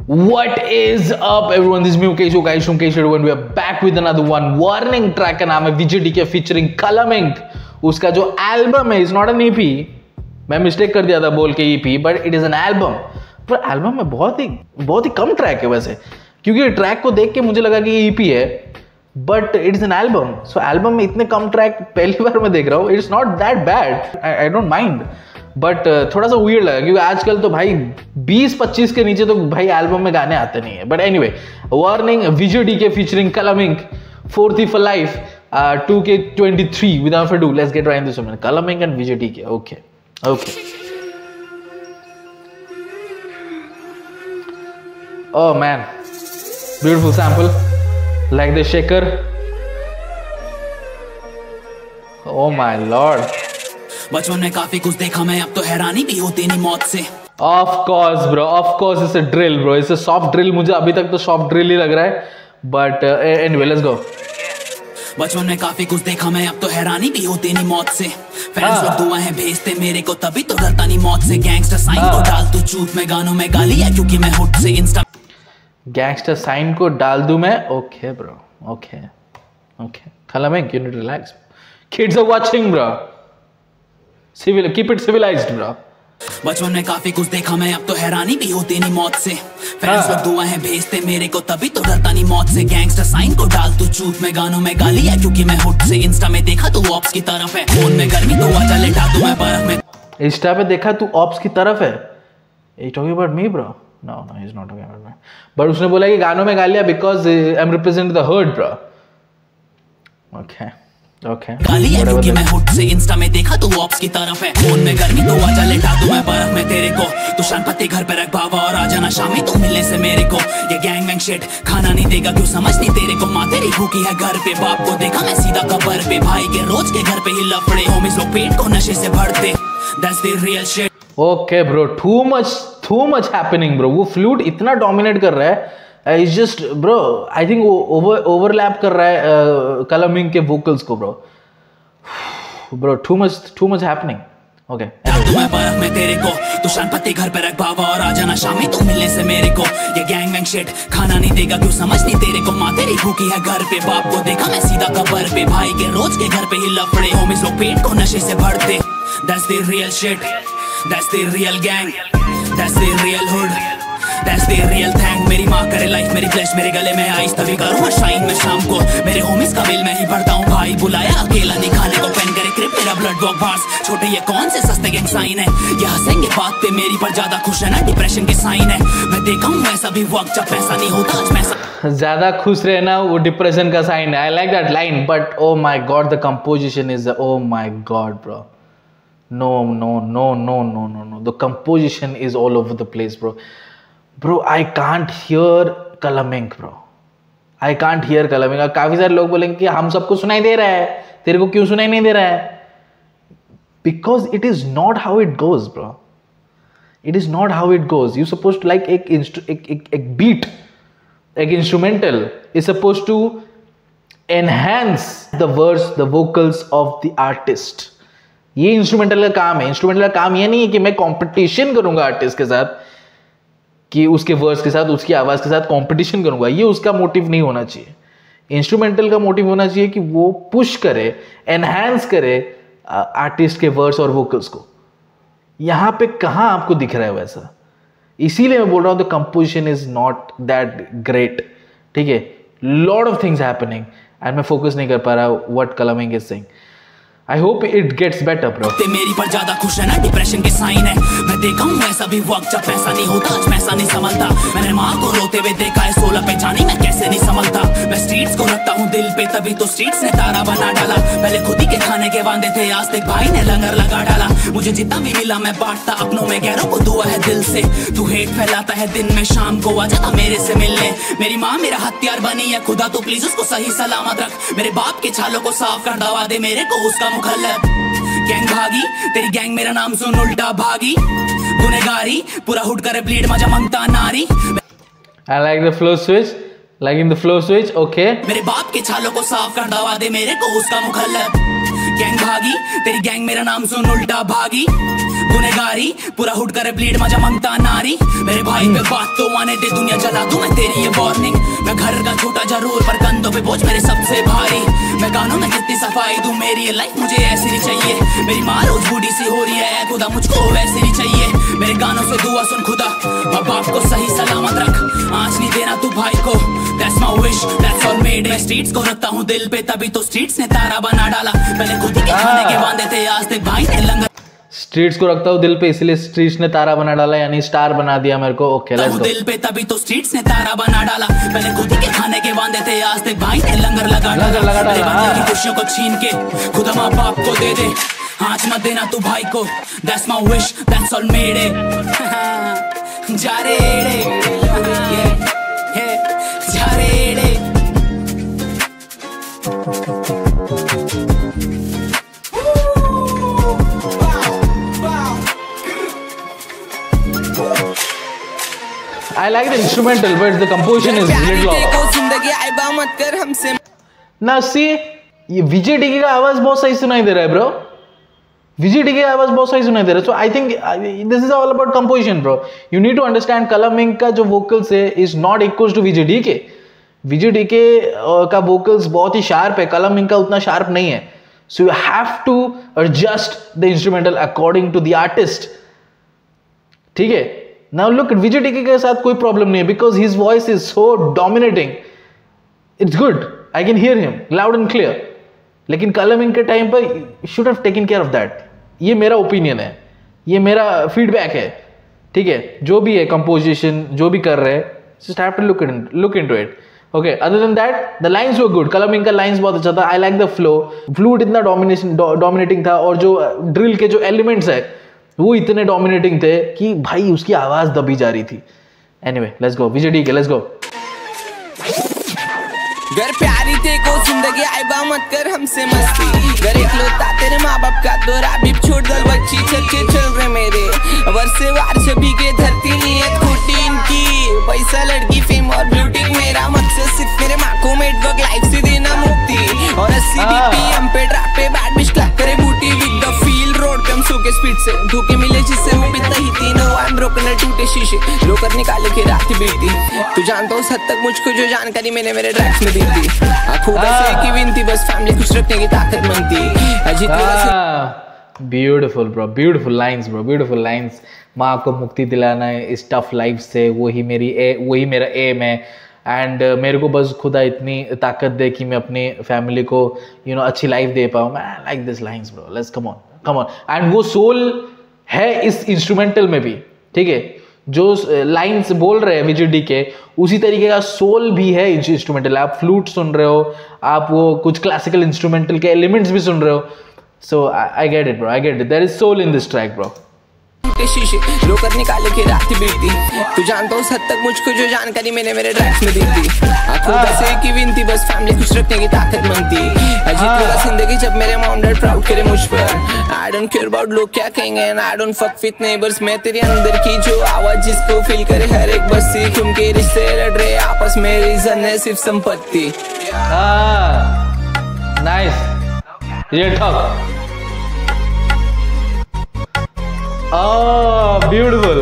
What is up, everyone? This is me, Mukesh. Guys, Mukesh, everyone. We are back with another one. Warning track का नाम है विजय DK featuring Colum Inc. उसका जो album है, is not an EP. मैं mistake कर दिया था बोल के EP, but it is an album. पर एल्बम में बहुत ही कम ट्रैक है वैसे, क्योंकि ट्रैक को देख के मुझे लगा कि EP है, but it is an album. So album में इतने कम ट्रैक पहली बार मैं देख रहा हूँ. It's not that bad, I don't mind, but थोड़ा सा वियर्ड लगा क्योंकि आजकल तो भाई 20-25 के नीचे तो भाई एल्बम में गाने आते नहीं है. But anyway, warning, Vijay DK featuring Colum Inc. 4th for Life 2K23. Without further ado, let's get right into this. Colum Inc. and Vijay DK. Okay. Oh man, beautiful sample, like the shaker. Oh my lord. बचपन में काफी कुछ देखा मैं, अब तो हैरानी भी होती नहीं मौत से. Of course bro, of course it's a drill bro, it's a soft drill. मुझे अभी तक तो soft drill ही लग रहा है, but anyway let's go. बचपन में काफी कुछ देखा मैं, अब तो हैरानी भी होती नहीं मौत से. फैंस लोग दुआएं भेजते मेरे को, तभी तो डरता नहीं मौत से. गैंगस्टर साइन को डाल तू चूत में, गानों में गाली है क्योंकि मैं हुट से. इंस्टा गैंगस्टर साइन को डाल दूं मैं. Okay bro, okay. Colum Inc, you need to relax. Kids are watching bro. Keep it civilized bro. बचपन में काफी कुछ देखा मैं, अब तो हैरानी भी होती नहीं मौत से. फैंस लोग दुआएं भेजते मेरे को, तभी तो डरता नहीं मौत से. गैंगस्टर साइन को डाल तू चूत में, गानों में गाली है क्योंकि मैं हुट से. इंस्टा में देखा तू ऑप्स की तरफ है, फोन में गर्मी तो आजा लेटा दूं मैं बर्फ में. इंस्टा पे देखा तू ऑप्स की तरफ है. He talking about me bro? No, he's not talking about me. But उसने बोला कि गानों में गालियां because I'm representing the herd bro. Okay. गाली है क्योंकि मैं हुट से. इंस्टा में देखा तू ऑप्स की तरफ है, फोन में गर्मी तो आजा लेटा दूं मैं बर्फ में तेरे को. तू शान पत्ती घर पे रख बाबा और आ जाना शामी तू मिलने से मेरे को. ये गैंग वैंग शिट खाना नहीं देगा क्यों समझ नहीं तेरे को. माँ तेरी भूखी है घर पे, बाप को देखा मैं सीधा कबर पे. भाई के रोज के घर पे ही लफड़े, होमिस लोग पेट को नशे से भरते. That's the real shit. Okay bro, too much happening bro. वो फ्लूट इतना डोमिनेट कर रहा है. It's just bro, I think वो ओवरलैप कर रहा है Colum Inc के वोकल्स को bro. Bro, too much happening. Okay. मैं बर्फ में तेरे को, तू शान पत्ती घर पे रख बाबा और आ जाना शामी तू मिलने से मेरे को. ये गैंग वैंग शिट खाना नहीं देगा क्यों समझ नहीं तेरे को. माँ तेरी भूखी है घर पे, बाप को देखा मैं सीधा कबर पे. भाई के रोज के घर पे ही लफड़े, होमिस लोग पेट को नशे से भरते. That's the real shit. That's the real gang. That's the real hood. That's the real thing. मेरी माँ करे लाइफ मेरी फ्लैश मेरे गले में आइस, तभी करूँगा शाइन में शाम को. मेरे होमिस का बिल मैं ही भरता हूँ. भाई बुलाया अकेला नहीं खाने को, पेन करे क्रिप मेरा ब्लड वॉक बार्स. छोटे ये कौन से सस्ते गैंग साइन है, ये हंसेंगे बात पे मेरी पर ज्यादा खुश है ना, डिप्रेशन के साइन है. मैं देखा हूँ ऐसा भी वक्त जब पैसा नहीं होता, आज पैसा. ज्यादा खुश रहना वो डिप्रेशन का साइन है. I like that line, but oh my god the composition is, oh my god bro. No. The composition is all over the place, bro. Bro, I can't hear Colum Inc, bro. I can't hear Colum Inc. काफी सारे लोग बोलेंगे कि हम सबको सुनाई दे रहा है, तेरे को क्यों सुनाई नहीं दे रहा है? Because it is not how it goes, bro. It is not how it goes. You supposed to like एक beat, एक instrumental is supposed to enhance the verse, the vocals of the artist. ये instrumental का काम है. Instrumental का काम ये नहीं है कि मैं कंपटीशन करूंगा आर्टिस्ट के साथ, कि उसके वर्ड्स के साथ, उसकी आवाज के साथ कंपटीशन करूंगा. ये उसका मोटिव नहीं होना चाहिए. इंस्ट्रूमेंटल का मोटिव होना चाहिए कि वो पुश करे, एनहांस करे आर्टिस्ट के वर्ड्स और वोकल्स को. यहां पे कहां आपको दिख रहा है वैसा? इसीलिए मैं बोल रहा हूं the composition is not that great. ठीक है, lot of things happening and मैं फोकस नहीं कर पा रहा what Colum Inc is saying. I hope it gets better, bro. ते मेरी पर ज्यादा खुश है ना, डिप्रेशन के साइन है. मैं देखा हूँ ऐसा भी वक्त जब पैसा नहीं होता, आज पैसा नहीं संभलता. मैंने माँ को रोते हुए देखा है, 16 पे जानी मैं कैसे नहीं संभलता. मैं स्ट्रीट्स को रखता हूँ दिल पे, तभी तो स्ट्रीट्स ने तारा बना डाला. पहले खुद ही के खाने के वांदे थे, आज तक भाई ने लंगर लगा डाला. मुझे जितना भी मिला मैं बांटता अपनों में, गैरों को दुआ है दिल से. तू हेट फैलाता है दिन में, शाम को आ जाता मेरे से मिलने. मेरी माँ मेरा हथियार बनी है, खुदा तो प्लीज उसको सही सलामत रख. मेरे बाप के छालों को साफ कर दवा दे मेरे को उसका मुखल्लब. गैंग भागी तेरी गैंग, मेरा नाम सुन उल्टा भागी. गुनेगारी पूरा हुड करे ब्लीड, मजा मांगता नारी. I like the flow switch. Liking the flow switch. Okay. मेरे बाप के छालों को साफ कर दवा दे मेरे को उसका मुखल्लब. गैंग भागी तेरी गैंग मेरा नाम सुन उल्टा भागी गुनेगारी पूरा हुड करे ब्लीड मजा मांगता नारी मेरे भाई पे बात तो आने दे दुनिया जला दूं मैं तेरी ये वार्निंग मैं घर का छोटा जरूर पर कंधों पे बोझ मेरे सबसे भारी मैं गानों में कितनी सफाई दूं मेरी ये लाइफ मुझे ऐसी नहीं चाहिए मेरी माँ रोज बूढ़ी सी हो रही है खुदा मुझको वैसी नहीं चाहिए मेरे गानों से दुआ सुन खुदा माँ बाप को सही सलामत रख आँच नहीं देना तू भाई को That's my wish, that's all made मैं स्ट्रीट्स को रखता हूँ दिल पे तभी तो स्ट्रीट्स ने तारा बना डाला पहले खुद ही के खाने के वांदे थे आज तक भाई ने लंगर स्ट्रीट्स को रखता हूँ दिल पे इसलिए स्ट्रीट्स ने तारा बना डाला यानी स्टार बना दिया मेरे को ओके लेट्स गो दिल पे तभी तो स्ट्रीट्स ने तारा बना डाला पहले खुद ही के खाने के वांदे थे आज तक भाई ने लंगर लगा डाला खुशियों को छीन के खुदा माँ बाप को दे दे आँच मत देना तू भाई को That's my wish, that's all made it जा रे जा रे I like the instrumental, but the composition is little off. Now see, ये विजय डीके का आवाज बहुत सही सुनाई दे रहा है, bro. विजय डीके का आवाज बहुत सही सुनाई दे रहा है. So I think this is all about composition, bro. You need to understand Kalam Inc का जो vocals है is not equals to Vijay DK. Vijay DK का vocals बहुत ही sharp है. Kalam Inc का उतना sharp नहीं है. So you have to adjust the instrumental according to the artist. ठीक है? Now look at Vijay DK के साथ कोई प्रॉब्लम नहीं है because his voice is so dominating. It's good. I can hear him loud and clear. लेकिन Kalam Inc के time पर should have taken care of that. ये मेरा ओपिनियन है, ये मेरा फीडबैक है, ठीक है? जो भी है कंपोजिशन जो भी कर रहे हैं just have to look into it. Okay. Other than that, the lines were good. Kalam Inc का lines बहुत अच्छा था. I like the flow. Flute इतना dominating था और जो drill के जो elements है वो इतने डोमिनेटिंग थे कि भाई उसकी आवाज दबी जा रही थी. Anyway let's go Vijay DK let's go. घर प्यारी थे को जिंदगी आइबा मत कर हमसे मस्ती घर इकलौता तेरे माँ बाप का दौरा भी छोड़ दल बच्ची चल रहे मेरे वर्षे वार छवि के धरती नीयत खोटी इनकी पैसा लड़की फेम और ब्यूटी मेरा मकसद सिर्फ मेरे माँ को मेड वर्क लाइफ से देना मुक्ति और 80 BPM पे ड्रॉप पे बैट बिश क्लैप करे बूटी विद द फील रोड पे हम सो के स्पीड से धोखे मिले जिससे वो बीता ही तीनों आई एम ब्रोकन टूटे शीशे लोकर निकाले के रात बीती तू जानता हूँ हद तक मुझको जो जानकारी मैंने मेरे ट्रैक्स में दी थी आंखों से की विनती बस फैमिली खुश रखने की ताकत बनती ब्यूटीफुल ब्रो ब्यूटीफुल लाइंस माँ को मुक्ति दिलाना है इस टफ लाइफ से वही मेरा एम है एंड मेरे को बस खुदा इतनी ताकत दे कि मैं अपनी फैमिली को अच्छी लाइफ दे पाऊँ. मैं like this lines bro let's come on and वो सोल है इस इंस्ट्रूमेंटल में भी. ठीक है जो लाइंस बोल रहे हैं विजय डीके उसी तरीके का सोल भी है इंस्ट्रूमेंटल. आप फ्लूट सुन रहे हो आप वो कुछ क्लासिकल इंस्ट्रूमेंटल के एलिमेंट्स भी सुन रहे हो. So I get it bro I get it there is soul in this track bro. शीशे लोकर निकाले के रात बीती तू जानता हूँ हद तक मुझको जो जानकारी मैंने मेरे ट्रैक्स में दी थी आंखों से की विनती बस फैमिली खुश रखने की ताकत बनती अजीब जिंदगी जब मेरे मॉम डैड प्राउड करे मुझ पर आई डोंट केयर अबाउट लोग क्या कहेंगे and I don't fuck with neighbours मैं तेरे अंदर की जो आवाज जिसको फील करे हर एक बस्ती तुम के रिश्ते लड़ रहे आपस में रीजन है सिर्फ संपत्ति. नाइस ये talk. Oh, beautiful.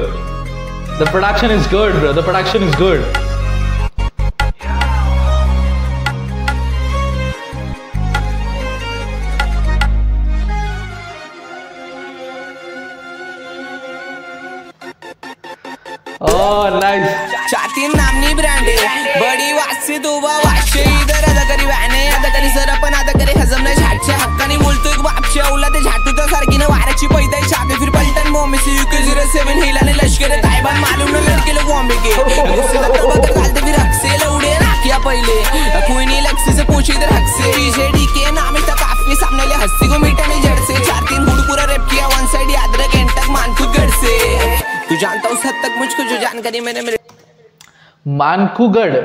The production is good, bro. The production is good. Oh, nice. छाती नामनी ब्रँड आहे बडी वाजते तो वाजते इधर आधा करी व्याने आधा करी सर पण आधा करी हजम नाही झाडच्या हक्काने बोलतोय बापच्या औला ते झाटू तर सारखी ना वाराची पैदाई छापे फिर पलटन मॉमी से UK07 हिलाने लष्कर ताइबान मालूम न लड़के लोग बॉम्बे के गुस्से का बदल डालते फिर हक से लौड़े राखिया पहले कोई नहीं लक्ष्य से पूछी इधर हक से बीजेडी के नाम तक काफी सामने ले हस्ती को मीठा जड़ से 4-3 हुड पूरा रेप किया वन साइड याद रख एंड तक मानखुगढ़ से तू जानता हूँ हद तक मुझको जो जानकारी मैंने मेरे मानखुगढ़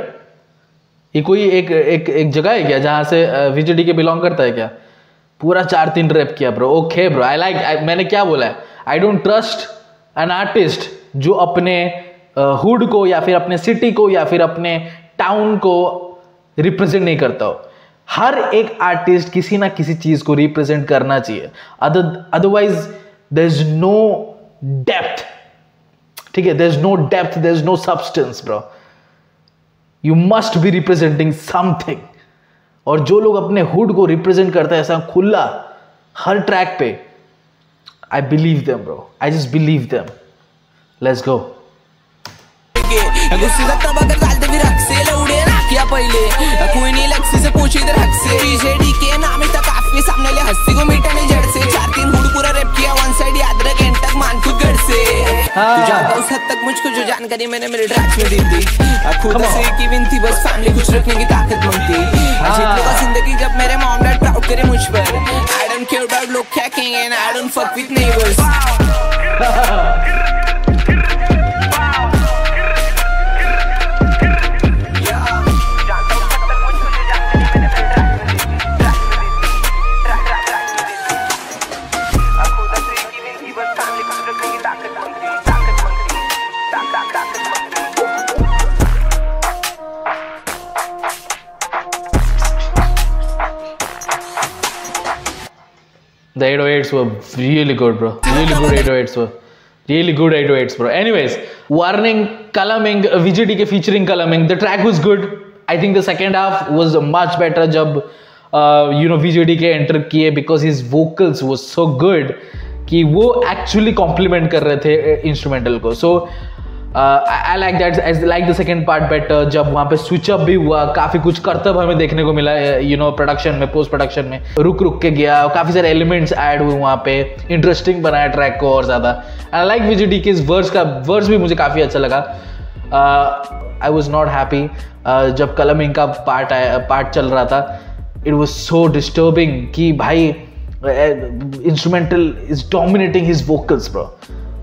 ये कोई एक जगह है क्या जहां से विजय डीके बिलोंग करता है क्या? पूरा 4-3 रैप किया bro. Okay bro I like मैंने क्या बोला है I don't trust an artist जो अपने हुड को या फिर अपने सिटी को या फिर अपने टाउन को रिप्रेजेंट नहीं करता हो. हर एक आर्टिस्ट किसी ना किसी चीज को रिप्रेजेंट करना चाहिए, otherwise there is no depth, ठीक है, there is no depth, there is no substance bro, you must be representing something. और जो लोग अपने हुड को रिप्रेजेंट करते हैं ऐसा खुला हर ट्रैक पे, I believe them bro, I just believe them. Let's go. गुस्से का तब अगर डालते भी रख से लौड़े ना किया पहले कोई नहीं लक्ष्य से पूछी इधर हक से बीजेडी के नाम तक काफी सामने ले हंसी को मीठा नहीं जड़ से 4-3 हुड पूरा रैप किया वन साइड याद रख एंड तक मान खुद गढ़ से तू जानता उस हद तक मुझको जो जानकारी मैंने मेरे ट्रैक्स में दी थी खुद से की विनती बस फैमिली खुश रखने की ताकत मांगती जितने का जिंदगी जब मेरे मॉम डैड प्राउड करे मुझ पर आई डोंट केयर अबाउट लोग क्या कहेंगे and I don't fuck with neighbours. The 808s were really good, bro. Really good 808s were. Really good 808s, bro. Anyways, Warning, Kalaming, VJDK featuring Kalaming. The track was good. I think the second half was much better जब VJDK enter किए because his vocals was so good कि वो actually compliment कर रहे थे instrumental को. So I like that. I like the second part better. जब वहाँ पे switch up भी हुआ, काफी कुछ करतब हमें देखने को मिला, प्रोडक्शन में, पोस्ट प्रोडक्शन में रुक के गया, काफी सारे एलिमेंट्स ऐड हुए वहाँ पे, इंटरेस्टिंग बनाया ट्रैक को और ज्यादा। आई लाइक VJD के इस वर्स भी मुझे काफी अच्छा लगा। आई वॉज नॉट हैप्पी जब कलमिंग का पार्ट चल रहा था। इट वॉज सो डिस्टर्बिंग कि भाई instrumental is dominating his vocals bro,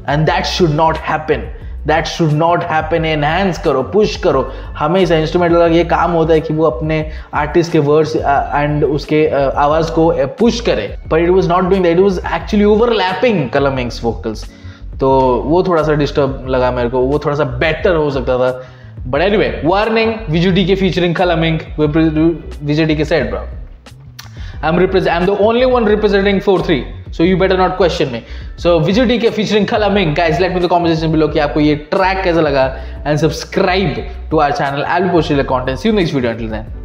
and that should not happen. That should not happen. Enhance करो, पुश करो। हमेशा इंस्ट्रूमेंटल का ये काम होता है कि वो अपने आर्टिस्ट के वर्ड्स एंड उसके आवाज को पुश करे, but it was not doing that, it was actually overlapping calmings vocals. तो वो थोड़ा सा डिस्टर्ब लगा मेरे को, वो थोड़ा सा बेटर हो सकता था। But anyway, warning, VJDK featuring Kalaming, VJDK said, bro, I'm the only one representing 4-3, so you better not question me. So VJDK featuring Kalaming, guys, let me know in the comment section below कि आपको ये track कैसा लगा, and subscribe to our channel. I'll be posting the content. See you next video. Until then.